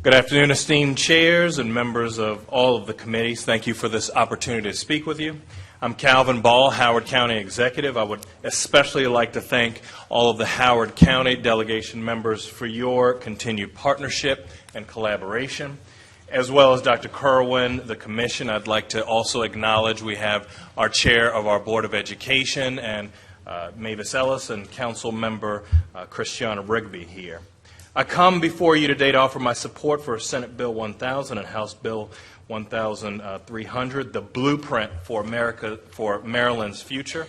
Good afternoon, esteemed chairs and members of all of the committees. Thank you for this opportunity to speak with you. I'm Calvin Ball, Howard County Executive. I would especially like to thank all of the Howard County delegation members for your continued partnership and collaboration, as well as Dr. Kerwin, the Commission. I'd like to also acknowledge we have our Chair of our Board of Education and Mavis Ellis and Council Member Christiana Rigby here. I come before you today to offer my support for Senate Bill 1000 and House Bill 1300, the blueprint for Maryland's future.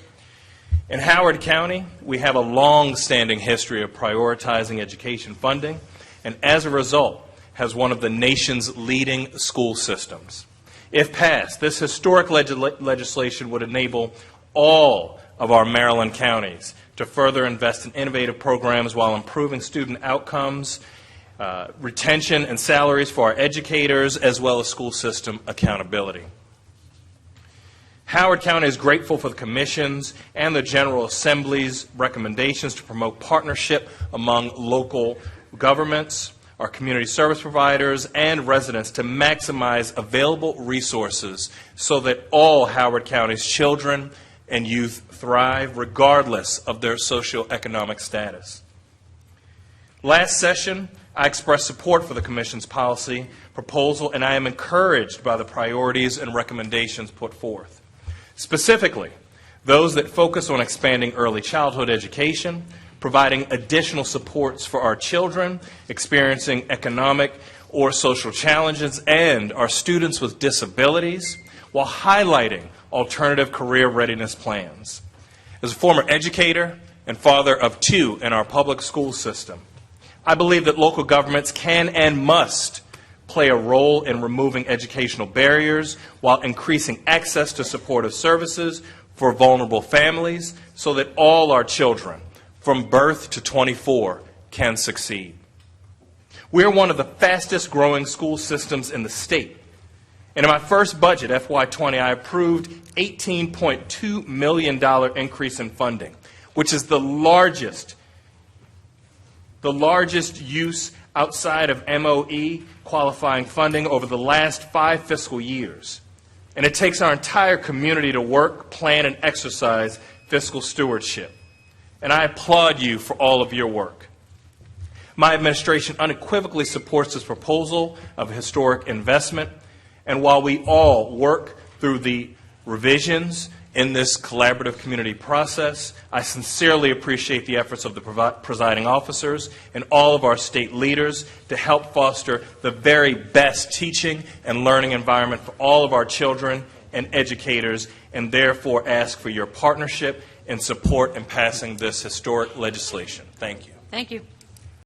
In Howard County, we have a long-standing history of prioritizing education funding, and as a result, has one of the nation's leading school systems. If passed, this historic legislation would enable all of our Maryland counties to further invest in innovative programs while improving student outcomes, retention and salaries for our educators, as well as school system accountability. Howard County is grateful for the Commission's and the General Assembly's recommendations to promote partnership among local governments, our community service providers, and residents to maximize available resources so that all Howard County's children and youth thrive regardless of their socioeconomic status. Last session, I expressed support for the Commission's policy proposal, and I am encouraged by the priorities and recommendations put forth. Specifically, those that focus on expanding early childhood education, providing additional supports for our children experiencing economic or social challenges and our students with disabilities, while highlighting alternative career readiness plans. As a former educator and father of two in our public school system, I believe that local governments can and must play a role in removing educational barriers while increasing access to supportive services for vulnerable families so that all our children, from birth to 24, can succeed. We are one of the fastest growing school systems in the state. And in my first budget, FY20, I approved $18.2 million increase in funding, which is the largest use outside of MOE qualifying funding over the last 5 fiscal years. And it takes our entire community to work, plan, and exercise fiscal stewardship. And I applaud you for all of your work. My administration unequivocally supports this proposal of historic investment. And while we all work through the revisions in this collaborative community process, I sincerely appreciate the efforts of the presiding officers and all of our state leaders to help foster the very best teaching and learning environment for all of our children and educators, and therefore ask for your partnership and support in passing this historic legislation. Thank you. Thank you.